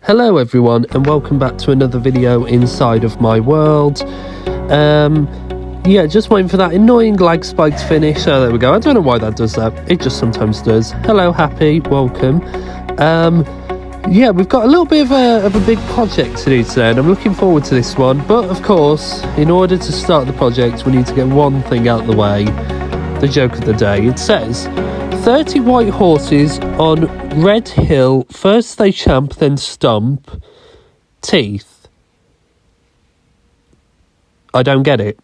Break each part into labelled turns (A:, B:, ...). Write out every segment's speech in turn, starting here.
A: Hello everyone and welcome back to another video inside of my world. Yeah, just waiting for that annoying lag spike to finish. Oh, there we go. I don't know why that does that. It just sometimes does. Hello Happy, welcome. Yeah, we've got a little bit of a big project to do today and I'm looking forward to this one. But of course, in order to start the project we need to get one thing out of the way. The joke of the day. It says 30 white horses on Red Hill, first they champ, then stump. Teeth. I don't get it.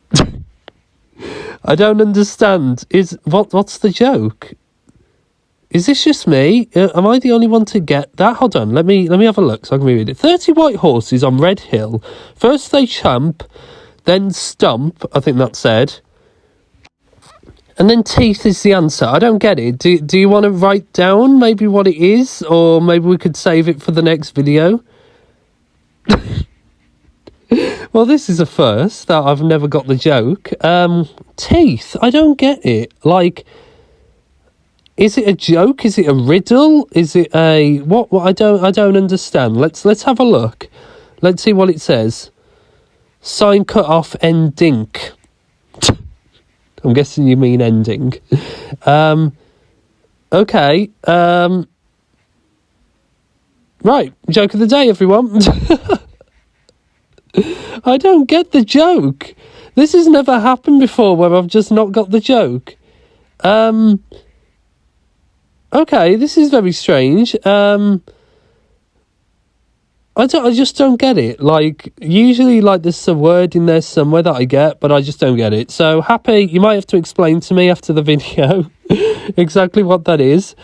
A: I don't understand. What's the joke? Is this just me? Am I the only one to get that? Hold on, let me have a look so I can read it. 30 white horses on Red Hill, first they champ, then stump, I think that said. And then teeth is the answer. I don't get it. Do you want to write down maybe what it is? Or maybe we could save it for the next video? Well, this is a first that I've never got the joke. Teeth. I don't get it. Like, is it a joke? Is it a riddle? Is it a... What? I don't understand. Let's have a look. Let's see what it says. Sign cut off end dink. I'm guessing you mean ending. Okay. Right. Joke of the day, everyone. I don't get the joke. This has never happened before where I've just not got the joke. Okay, this is very strange. I just don't get it. Like, usually, like, there's a word in there somewhere that I get, but I just don't get it. So, Happy, you might have to explain to me after the video exactly what that is.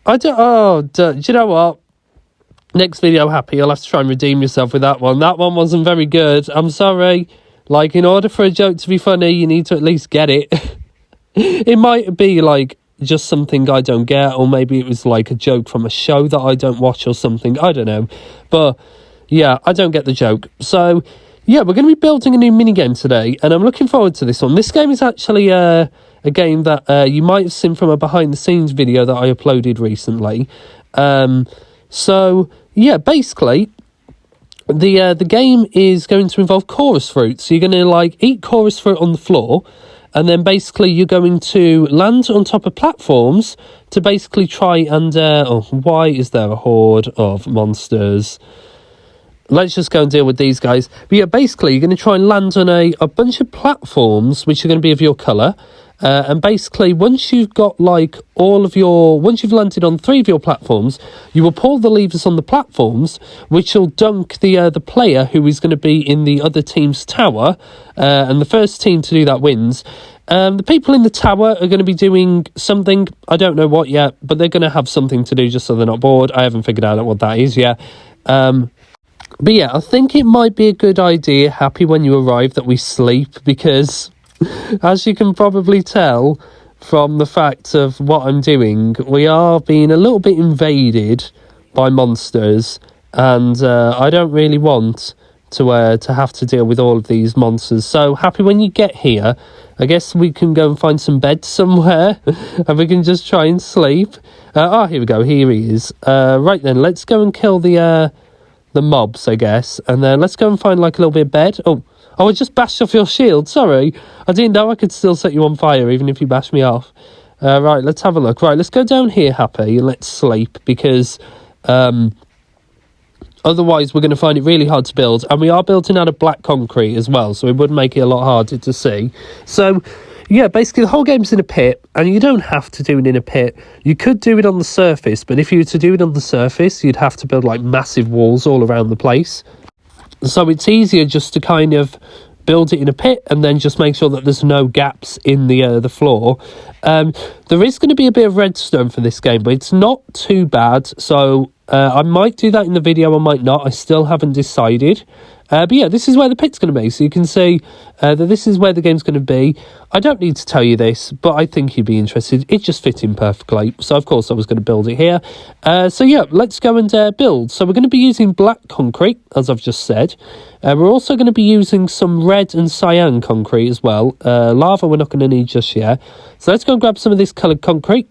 A: Do you know what? Next video, Happy, you'll have to try and redeem yourself with that one. That one wasn't very good. I'm sorry. Like, in order for a joke to be funny, you need to at least get it. It might be, like, just something I don't get, or maybe it was like a joke from a show that I don't watch or something. I don't know. But yeah, I don't get the joke. So yeah, we're going to be building a new minigame today and I'm looking forward to this one. This game is actually a game that you might have seen from a behind the scenes video that I uploaded recently. So yeah, basically the game is going to involve chorus fruit. So you're going to like eat chorus fruit on the floor. And then basically you're going to land on top of platforms to basically try and... why is there a horde of monsters? Let's just go and deal with these guys. But yeah, basically you're going to try and land on a bunch of platforms which are going to be of your colour. And basically once you've got like once you've landed on 3 of your platforms, you will pull the levers on the platforms, which will dunk the player who is going to be in the other team's tower. And the first team to do that wins. The people in the tower are going to be doing something. I don't know what yet, but they're going to have something to do just so they're not bored. I haven't figured out what that is yet. But yeah, I think it might be a good idea, Happy, when you arrive, that we sleep, because as you can probably tell from the fact of what I'm doing, we are being a little bit invaded by monsters, and I don't really want to have to deal with all of these monsters. So, Happy, when you get here, I guess we can go and find some beds somewhere, and we can just try and sleep. Here we go, here he is. Right then, let's go and kill the mobs, I guess, and then let's go and find like a little bit of bed. Oh, I just bashed off your shield, sorry. I didn't know I could still set you on fire, even if you bashed me off. Right, let's have a look. Right, let's go down here, Happy, and let's sleep, because otherwise we're going to find it really hard to build. And we are building out of black concrete as well, so it would make it a lot harder to see. So, yeah, basically the whole game's in a pit, and you don't have to do it in a pit. You could do it on the surface, but if you were to do it on the surface, you'd have to build, like, massive walls all around the place. So it's easier just to kind of build it in a pit and then just make sure that there's no gaps in the floor. There is going to be a bit of redstone for this game, but it's not too bad. So I might do that in the video, I might not. I still haven't decided. But yeah, this is where the pit's going to be. So you can see that this is where the game's going to be. I don't need to tell you this, but I think you'd be interested. It just fit in perfectly. So, of course, I was going to build it here. So, yeah, let's go and build. So we're going to be using black concrete, as I've just said. We're also going to be using some red and cyan concrete as well. Lava we're not going to need just yet. So let's go and grab some of this coloured concrete.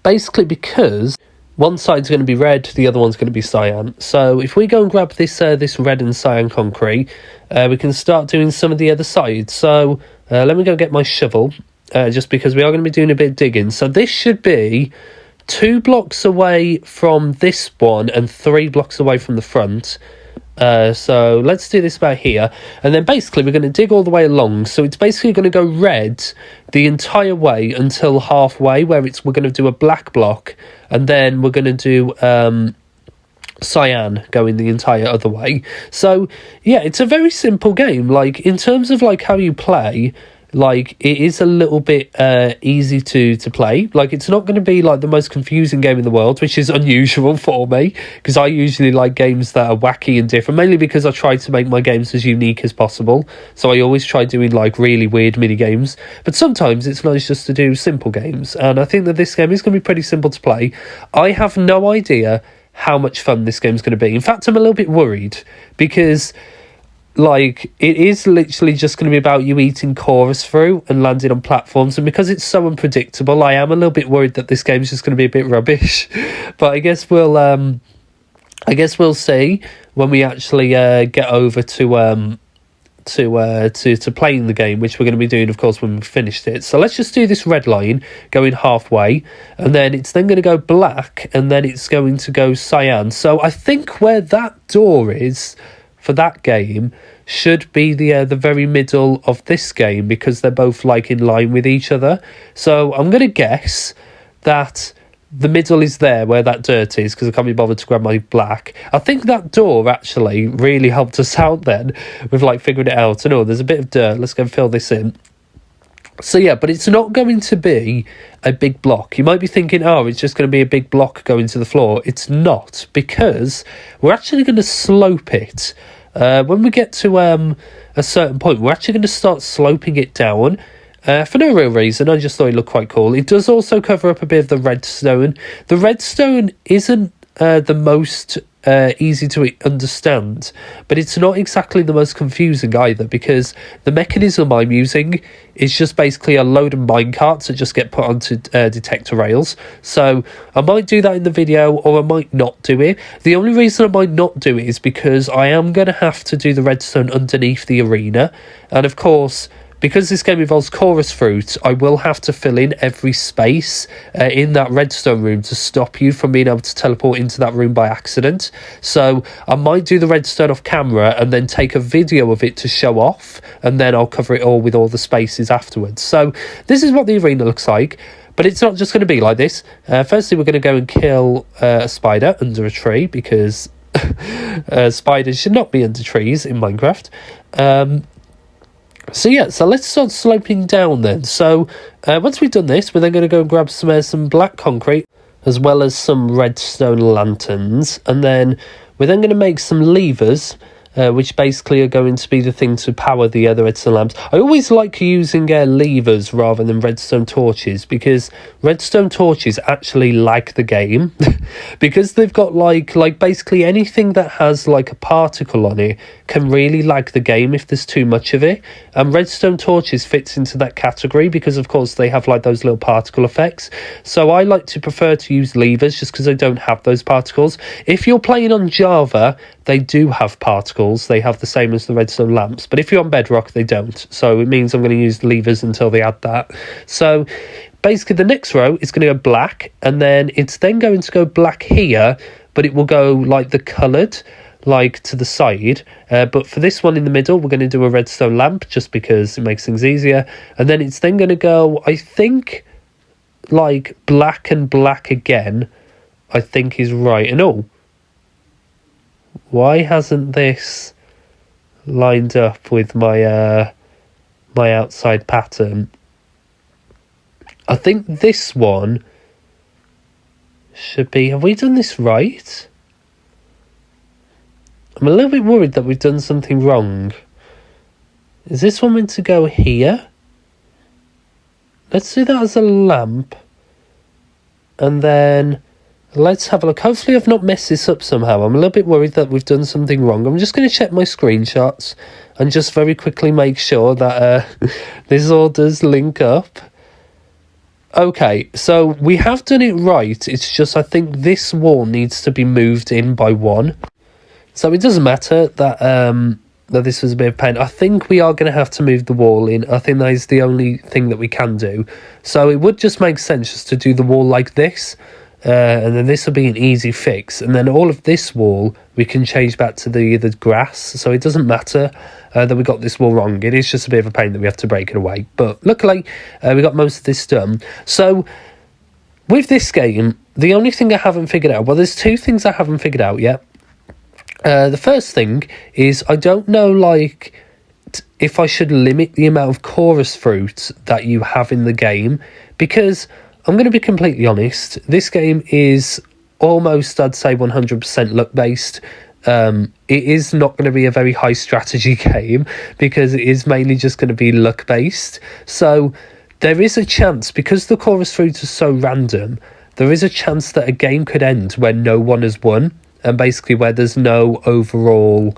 A: Basically because One side's going to be red, the other one's going to be cyan. So if we go and grab this this red and cyan concrete, we can start doing some of the other sides. So let me go get my shovel, just because we are going to be doing a bit of digging. So this should be 2 blocks away from this one and 3 blocks away from the front. So let's do this about here, and then basically we're going to dig all the way along. So it's basically going to go red the entire way until halfway, where we're going to do a black block, and then we're going to do cyan going the entire other way. So yeah, it's a very simple game. Like, in terms of like how you play, like, it is a little bit easy to play. Like, it's not going to be like the most confusing game in the world, which is unusual for me, because I usually like games that are wacky and different, mainly because I try to make my games as unique as possible. So I always try doing like really weird mini games, but sometimes it's nice just to do simple games, and I think that this game is going to be pretty simple to play. I have no idea how much fun this game's going to be. In fact, I'm a little bit worried, because like, it is literally just going to be about you eating chorus fruit and landing on platforms, and because it's so unpredictable, I am a little bit worried that this game's just going to be a bit rubbish. But I guess we'll see when we actually get over to playing the game, which we're going to be doing, of course, when we've finished it. So let's just do this red line going halfway, and then it's then going to go black, and then it's going to go cyan. So I think where that door is for that game should be the very middle of this game, because they're both like in line with each other. So I'm going to guess that the middle is there where that dirt is, because I can't be bothered to grab my black. I think that door actually really helped us out then with like figuring it out. And oh, there's a bit of dirt, let's go and fill this in. So yeah, but it's not going to be a big block. You might be thinking, oh, it's just going to be a big block going to the floor. It's not, because we're actually going to slope it. When we get to a certain point, we're actually going to start sloping it down. For no real reason, I just thought it looked quite cool. It does also cover up a bit of the redstone. The redstone isn't the most easy to understand, but it's not exactly the most confusing either, because the mechanism I'm using is just basically a load of minecarts that just get put onto detector rails. So I might do that in the video, or I might not do it. The only reason I might not do it is because I am going to have to do the redstone underneath the arena, and of course, because this game involves chorus fruit, I will have to fill in every space in that redstone room to stop you from being able to teleport into that room by accident. So I might do the redstone off camera and then take a video of it to show off, and then I'll cover it all with all the spaces afterwards. So this is what the arena looks like, but it's not just going to be like this. Firstly, we're going to go and kill a spider under a tree, because spiders should not be under trees in Minecraft. So yeah, so let's start sloping down then. So once we've done this, we're then going to go and grab some black concrete, as well as some redstone lanterns, and then we're then going to make some levers, which basically are going to be the thing to power the other redstone lamps. I always like using levers rather than redstone torches, because redstone torches actually lag the game because they've got like basically anything that has like a particle on it can really lag the game if there's too much of it. And redstone torches fits into that category, because of course they have like those little particle effects. So I like to prefer to use levers, just because I don't have those particles. If you're playing on Java, they do have particles. They have the same as the redstone lamps, but if you're on Bedrock, they don't. So it means I'm going to use levers until they add that. So basically the next row is going to go black, and then it's then going to go black here, but it will go like the coloured, like to the side. But for this one in the middle, we're going to do a redstone lamp, just because it makes things easier. And then it's then going to go, I think, like black and black again, I think is right. And oh, why hasn't this lined up with my my outside pattern? I think this one should be... Have we done this right? I'm a little bit worried that we've done something wrong. Is this one meant to go here? Let's do that as a lamp. And then let's have a look. Hopefully I've not messed this up somehow. I'm a little bit worried that we've done something wrong. I'm just going to check my screenshots and just very quickly make sure that this all does link up. Okay, so we have done it right. It's just I think this wall needs to be moved in by one. So it doesn't matter that that this was a bit of pain. I think we are going to have to move the wall in. I think that is the only thing that we can do. So it would just make sense just to do the wall like this. And then this will be an easy fix. And then all of this wall, we can change back to the grass. So it doesn't matter that we got this wall wrong. It is just a bit of a pain that we have to break it away. But luckily, we got most of this done. So with this game, the only thing I haven't figured out... Well, there's two things I haven't figured out yet. The first thing is I don't know, like, if I should limit the amount of chorus fruit that you have in the game, because I'm going to be completely honest, this game is almost, I'd say, 100% luck-based. It is not going to be a very high strategy game because it is mainly just going to be luck-based. So there is a chance, because the chorus fruit is so random, there is a chance that a game could end where no one has won, and basically where there's no overall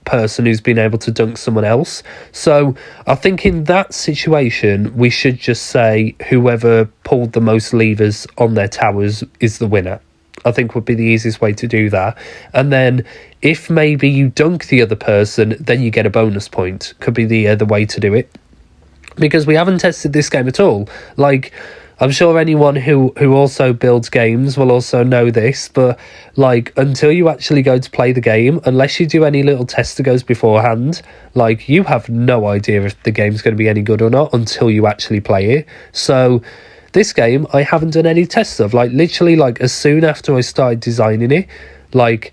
A: person who's been able to dunk someone else. So I think in that situation, we should just say whoever pulled the most levers on their towers is the winner. I think would be the easiest way to do that. And then if maybe you dunk the other person, then you get a bonus point. Could be the way to do it. Because we haven't tested this game at all. Like, I'm sure anyone who also builds games will also know this, but like until you actually go to play the game, unless you do any little testigos beforehand, like you have no idea if the game's going to be any good or not until you actually play it. So this game I haven't done any tests of. Like literally, like as soon after I started designing it, like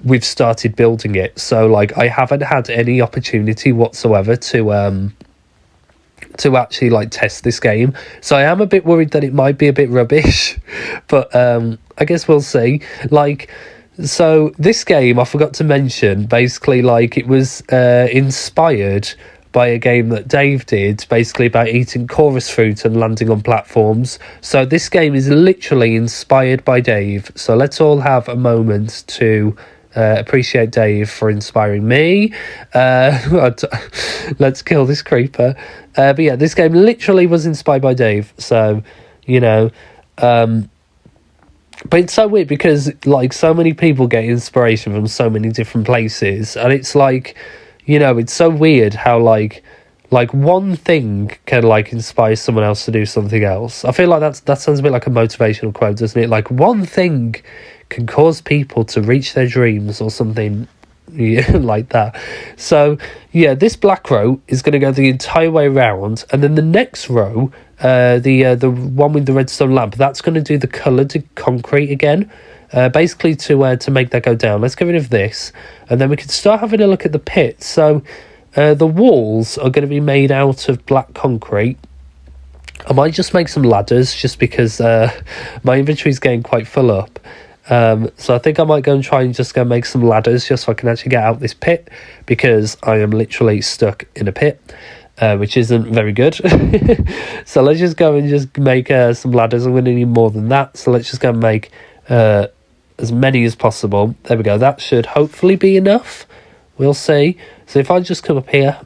A: we've started building it. So like I haven't had any opportunity whatsoever to actually like test this game. So I am a bit worried that it might be a bit rubbish, but I guess we'll see. Like, so this game I forgot to mention, basically like it was inspired by a game that Dave did, basically about eating chorus fruit and landing on platforms. So this game is literally inspired by Dave. So let's all have a moment to appreciate Dave for inspiring me. Let's kill this creeper. But yeah, this game literally was inspired by Dave. So, you know, but it's so weird because like so many people get inspiration from so many different places, and it's like, you know, it's so weird how like one thing can like inspire someone else to do something else. I feel like that sounds a bit like a motivational quote, doesn't it? Like one thing can cause people to reach their dreams or something like that. So yeah, this black row is going to go the entire way around, and then the next row, the one with the redstone lamp, that's going to do the coloured concrete again, basically to make that go down. Let's get rid of this, and then we can start having a look at the pit. So the walls are going to be made out of black concrete. I might just make some ladders just because my inventory is getting quite full up. So I think I might go and try and just go make some ladders just so I can actually get out this pit, because I am literally stuck in a pit, which isn't very good. So let's just go and just make some ladders. I'm going to need more than that, so let's just go and make as many as possible. There we go. That should hopefully be enough. We'll see. So if I just come up here,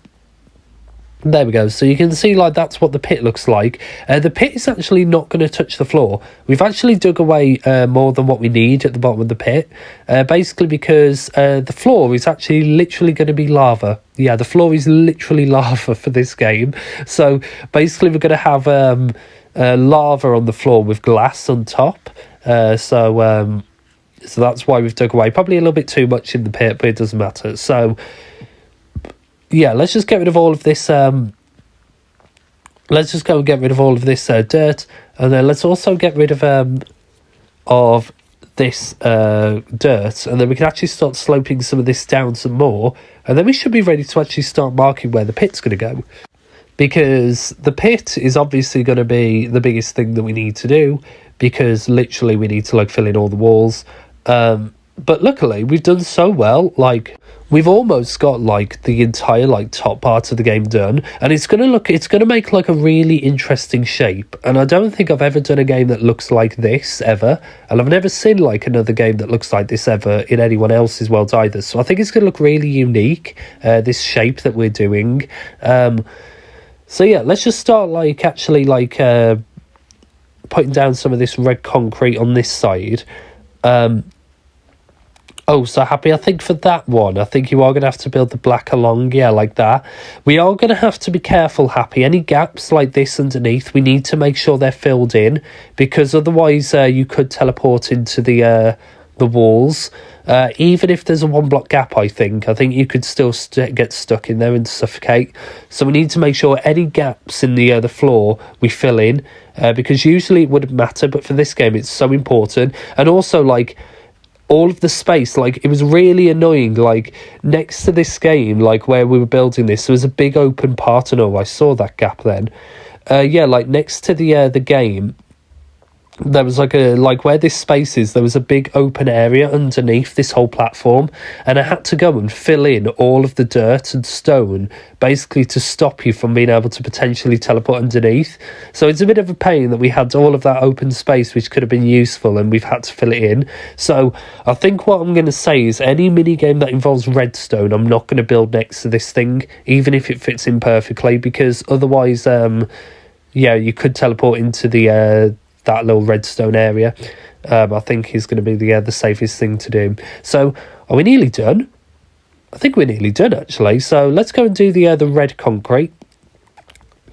A: there we go. So you can see like that's what the pit looks like. The pit is actually not going to touch the floor. We've actually dug away more than what we need at the bottom of the pit, basically because the floor is actually literally going to be lava. Yeah, the floor is literally lava for this game. So basically we're going to have lava on the floor with glass on top. So that's why we've dug away probably a little bit too much in the pit, but it doesn't matter. So yeah, let's just get rid of all of this. Let's just go and get rid of all of this dirt, and then let's also get rid of this dirt, and then we can actually start sloping some of this down some more, and then we should be ready to actually start marking where the pit's going to go, because the pit is obviously going to be the biggest thing that we need to do, because literally we need to like fill in all the walls. But luckily we've done so well, like we've almost got like the entire like top part of the game done, and it's gonna make like a really interesting shape. And I don't think I've ever done a game that looks like this ever, and I've never seen like another game that looks like this ever in anyone else's world either. So I think it's gonna look really unique, this shape that we're doing. So yeah, let's just start like actually like putting down some of this red concrete on this side. Oh, so Happy, I think for that one, I think you are going to have to build the black along, yeah, like that. We are going to have to be careful, Happy. Any gaps like this underneath, we need to make sure they're filled in, because otherwise you could teleport into the walls. Even if there's a 1 block gap, I think you could still get stuck in there and suffocate. So we need to make sure any gaps in the floor we fill in, because usually it wouldn't matter, but for this game it's so important. And also, like, all of the space, like, it was really annoying, like, next to this game, like, where we were building this, there was a big open part, and I saw that gap then. Yeah, like, next to the game, there was like where this space is, there was a big open area underneath this whole platform, and I had to go and fill in all of the dirt and stone, basically to stop you from being able to potentially teleport underneath. So it's a bit of a pain that we had all of that open space which could have been useful, and we've had to fill it in. So I think what I'm going to say is any mini game that involves redstone, I'm not going to build next to this thing, even if it fits in perfectly, because otherwise yeah, you could teleport into the that little redstone area. I think is going to be the safest thing to do. So are we nearly done? I think we're nearly done, actually. So let's go and do the red concrete,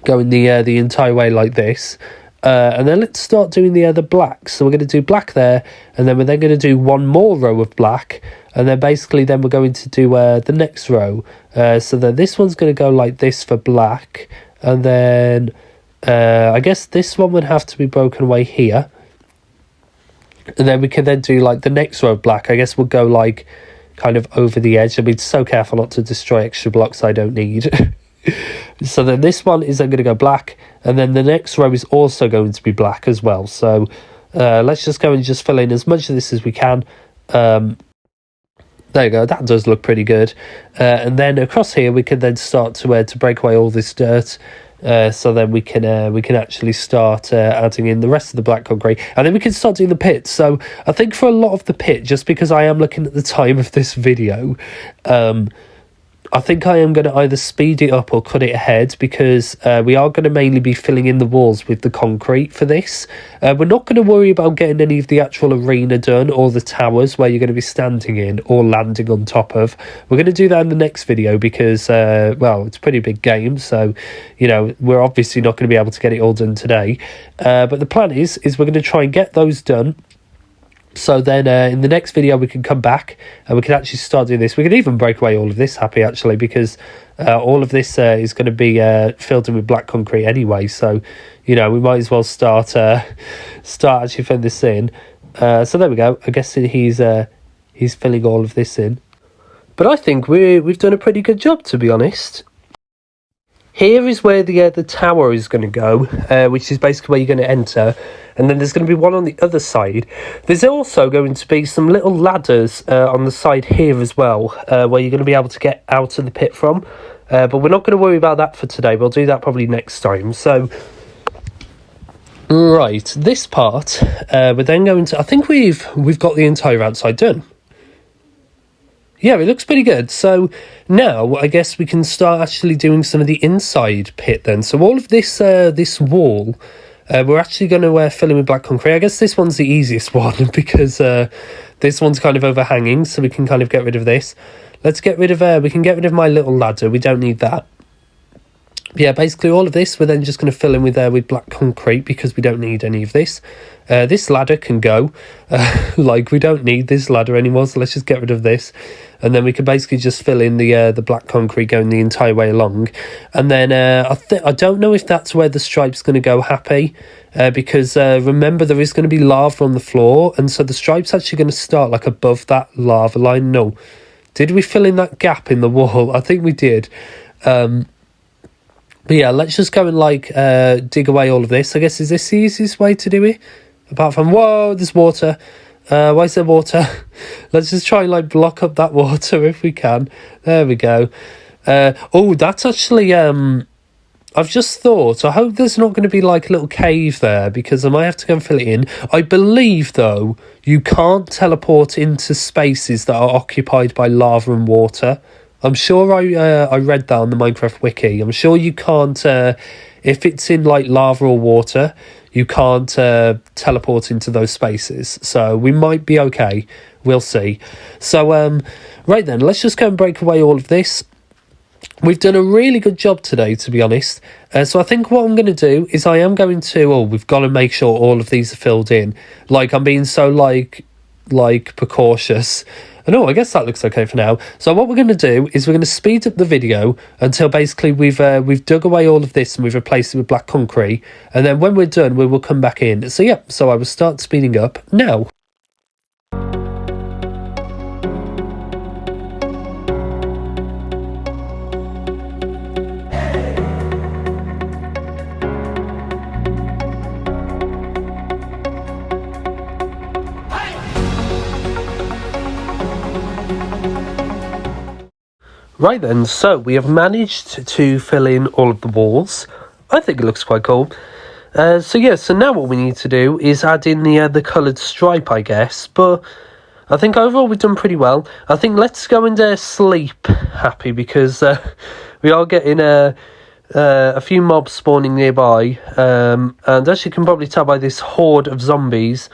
A: going the entire way like this, and then let's start doing the black. So we're going to do black there, and then we're then going to do one more row of black, and then basically then we're going to do the next row. So then this one's going to go like this for black, and then I guess this one would have to be broken away here, and then we can then do like the next row of black. I guess we'll go like kind of over the edge. I'll be so careful not to destroy extra blocks I don't need. So then this one is then going to go black, and then the next row is also going to be black as well. So let's just go and just fill in as much of this as we can. There you go, that does look pretty good. And then across here we can then start to break away all this dirt. So then we can actually start adding in the rest of the black concrete, and then we can start doing the pit. So I think for a lot of the pit, just because I am looking at the time of this video, I think I am going to either speed it up or cut it ahead, because we are going to mainly be filling in the walls with the concrete for this. We're not going to worry about getting any of the actual arena done, or the towers where you're going to be standing in or landing on top of. We're going to do that in the next video, because well, it's a pretty big game, so you know, we're obviously not going to be able to get it all done today. But the plan is we're going to try and get those done. So then in the next video we can come back and we can actually start doing this. We can even break away all of this, Happy, actually, because all of this is going to be filled in with black concrete anyway. So, you know, we might as well start actually filling this in. So there we go. I guess he's filling all of this in. But I think we've done a pretty good job, to be honest. Here is where the tower is going to go, which is basically where you're going to enter. And then there's going to be one on the other side. There's also going to be some little ladders on the side here as well, where you're going to be able to get out of the pit from. But we're not going to worry about that for today. We'll do that probably next time. So, right, this part, we're then going to... I think we've got the entire outside done. Yeah, it looks pretty good. So now I guess we can start actually doing some of the inside pit then. So all of this this wall, we're actually going to fill in with black concrete. I guess this one's the easiest one, because this one's kind of overhanging, so we can kind of get rid of this. Let's get rid of... we can get rid of my little ladder. We don't need that. Yeah, basically all of this we're then just going to fill in with black concrete, because we don't need any of this. This ladder can go. Like, we don't need this ladder anymore, so let's just get rid of this. And then we can basically just fill in the black concrete going the entire way along. And then I don't know if that's where the stripe's going to go, Happy, because remember, there is going to be lava on the floor, and so the stripe's actually going to start like above that lava line. No. Did we fill in that gap in the wall? I think we did. But yeah, let's just go and like dig away all of this. I guess, is this the easiest way to do it? Apart from, whoa, there's water. Why is there water? Let's just try and like block up that water if we can. There we go. Oh, that's actually... I've just thought, I hope there's not going to be like a little cave there, because I might have to go and fill it in. I believe, though, you can't teleport into spaces that are occupied by lava and water. I'm sure I read that on the Minecraft wiki. I'm sure you can't, if it's in like lava or water, you can't teleport into those spaces. So we might be okay. We'll see. So, right then, let's just go and break away all of this. We've done a really good job today, to be honest. So I think what I'm going to do is I am going to... Oh, we've got to make sure all of these are filled in. Like, I'm being so, like precautious. And I guess that looks okay for now. So what we're going to do is we're going to speed up the video until basically we've dug away all of this and we've replaced it with black concrete. And then when we're done, we will come back in. So yeah, so I will start speeding up now. Right then, so we have managed to fill in all of the walls. I think it looks quite cool. So now what we need to do is add in the coloured stripe, I guess. But I think overall we've done pretty well. I think let's go and sleep happy, because we are getting a few mobs spawning nearby. And as you can probably tell by this horde of zombies,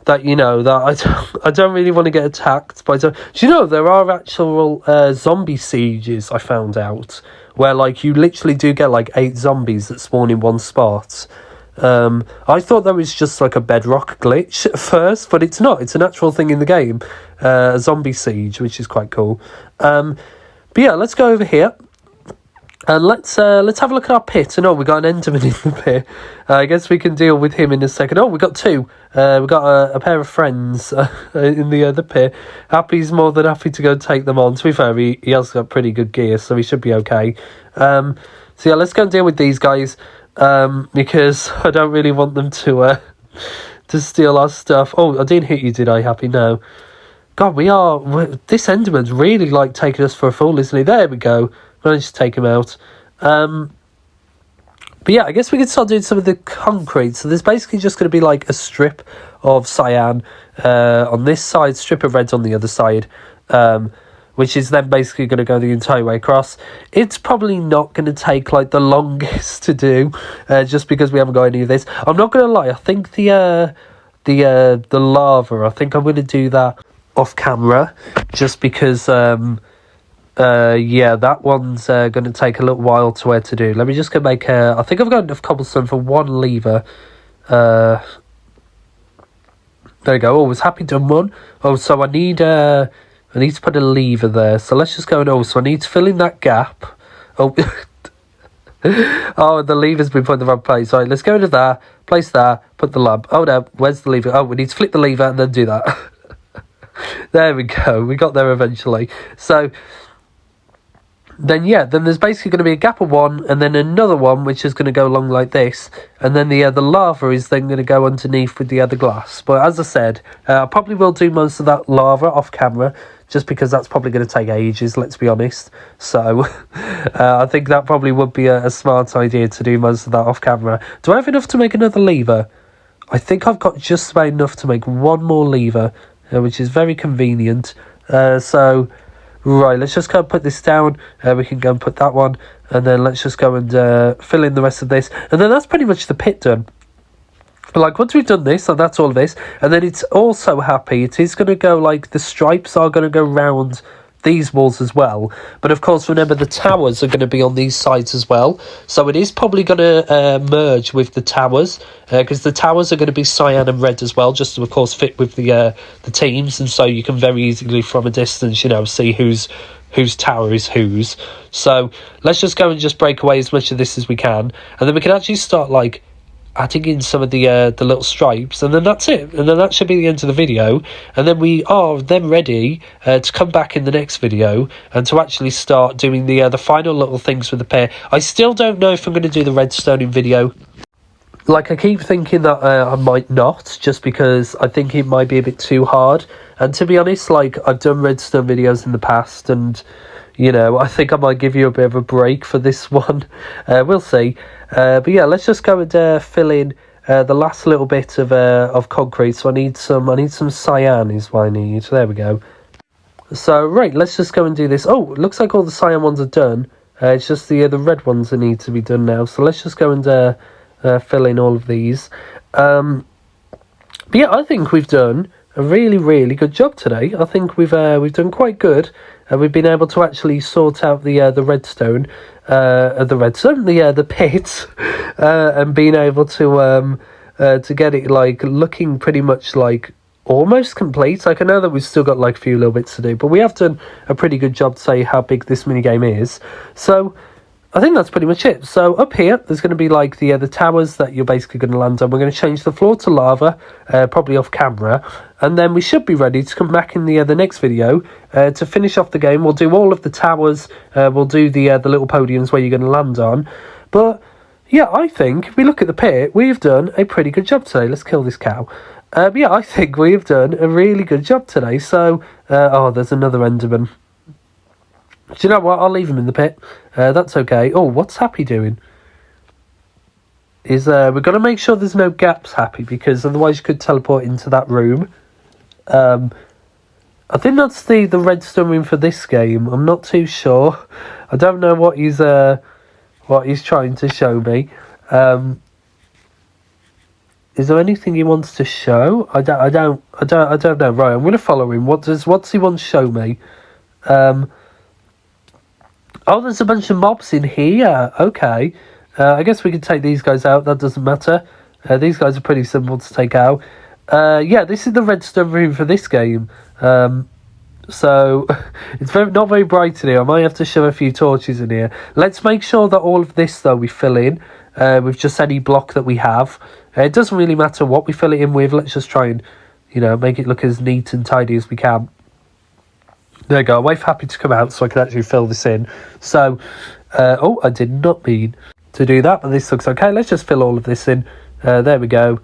A: that, you know, that I don't really want to get attacked by... Do you know, there are actual zombie sieges, I found out, where, like, you literally do get, like, 8 zombies that spawn in one spot. I thought that was just, like, a bedrock glitch at first, but it's not. It's an actual thing in the game, a zombie siege, which is quite cool. But yeah, let's go over here. And let's have a look at our pit. And we got an Enderman in the pit. I guess we can deal with him in a second. We got 2. We got a pair of friends in the pit. Happy's more than happy to go and take them on. To be fair, he has got pretty good gear, so he should be okay. So yeah, let's go and deal with these guys, because I don't really want them to steal our stuff. Oh, I didn't hit you, did I, Happy? No. God, this Enderman's really, like, taking us for a fool, isn't he? There we go. Managed to take him out. But yeah, I guess we could start doing some of the concrete. So there's basically just going to be like a strip of cyan on this side, strip of red on the other side, which is then basically going to go the entire way across. It's probably not going to take like the longest to do, just because we haven't got any of this. I'm not going to lie, I think the lava, I think I'm going to do that off camera, just because... yeah, that one's going to take a little while to do. Let me just go make I think I've got enough cobblestone for 1 lever. There we go. Oh, I was happy done one. Oh, so I need to put a lever there. So let's just go and so I need to fill in that gap. Oh, oh, the lever's been put in the wrong place. Right, let's go into that, place that, put the lamp. Oh no, where's the lever? Oh, we need to flip the lever and then do that. There we go. We got there eventually. So... Then there's basically going to be a gap of 1, and then another one which is going to go along like this, and then the lava is then going to go underneath with the other glass. But as I said, I probably will do most of that lava off camera, just because that's probably going to take ages, let's be honest. So I think that probably would be a smart idea to do most of that off camera. Do I have enough to make another lever? I think I've got just about enough to make 1 more lever, which is very convenient. So... Right, let's just go and put this down. We can go and put that one. And then let's just go and fill in the rest of this. And then that's pretty much the pit done. Like, once we've done this, and that's all of this. And then it's also happy. It is going to go, like, the stripes are going to go round these walls as well. But, of course, remember, the towers are going to be on these sides as well. So it is probably going to merge with the towers. Because the towers are going to be cyan and red as well, just to, of course, fit with the teams. And so you can very easily, from a distance, you know, see whose tower is whose. So let's just go and just break away as much of this as we can. And then we can actually start, like, adding in some of the little stripes, and then that's it, and then that should be the end of the video, and then we are then ready to come back in the next video and to actually start doing the final little things with the pair. I still don't know if I'm going to do the redstoning video. Like, I keep thinking that I might not, just because I think it might be a bit too hard, and to be honest, like, I've done redstone videos in the past, and you know, I think I might give you a bit of a break for this one. We'll see. But yeah, let's just go and fill in the last little bit of concrete. So I need some cyan is what I need. There we go. So, right, let's just go and do this. Oh, it looks like all the cyan ones are done. It's just the red ones that need to be done now. So let's just go and fill in all of these. But yeah, I think we've done a really, really good job today. I think we've done quite good. We've been able to actually sort out the redstone, the pit, and being able to get it like looking pretty much like almost complete. Like, I know that we've still got like a few little bits to do, but we have done a pretty good job to say how big this minigame is. So I think that's pretty much it. So up here, there's going to be like the towers that you're basically going to land on. We're going to change the floor to lava, probably off camera, and then we should be ready to come back in the next video to finish off the game. We'll do all of the towers. We'll do the little podiums where you're going to land on. But yeah, I think if we look at the pit, we've done a pretty good job today. Let's kill this cow. Yeah, I think we've done a really good job today. So, oh, there's another Enderman. Do you know what? I'll leave him in the pit. That's okay. Oh, what's Happy doing? We've got to make sure there's no gaps, Happy, because otherwise you could teleport into that room. I think that's the redstone room for this game. I'm not too sure. I don't know what he's trying to show me. Is there anything he wants to show? I don't know. Right, I'm going to follow him. What's he want to show me? Oh, there's a bunch of mobs in here. Okay. I guess we can take these guys out. That doesn't matter. These guys are pretty simple to take out. Yeah, this is the redstone room for this game. So it's not very bright in here. I might have to show a few torches in here. Let's make sure that all of this, though, we fill in with just any block that we have. It doesn't really matter what we fill it in with. Let's just try and, make it look as neat and tidy as we can. There we go. I'm wait for Happy to come out so I can actually fill this in. So, oh, I did not mean to do that, but this looks okay. Let's just fill all of this in. There we go.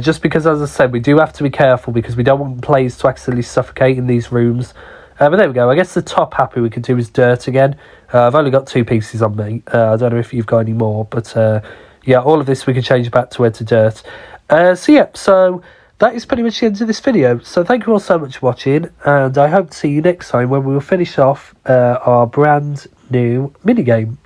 A: Just because, as I said, we do have to be careful because we don't want players to accidentally suffocate in these rooms. But there we go. I guess the top Happy we could do is dirt again. I've only got 2 pieces on me. I don't know if you've got any more, but yeah, all of this we can change back to dirt. So that is pretty much the end of this video. So thank you all so much for watching, and I hope to see you next time when we will finish off our brand new minigame.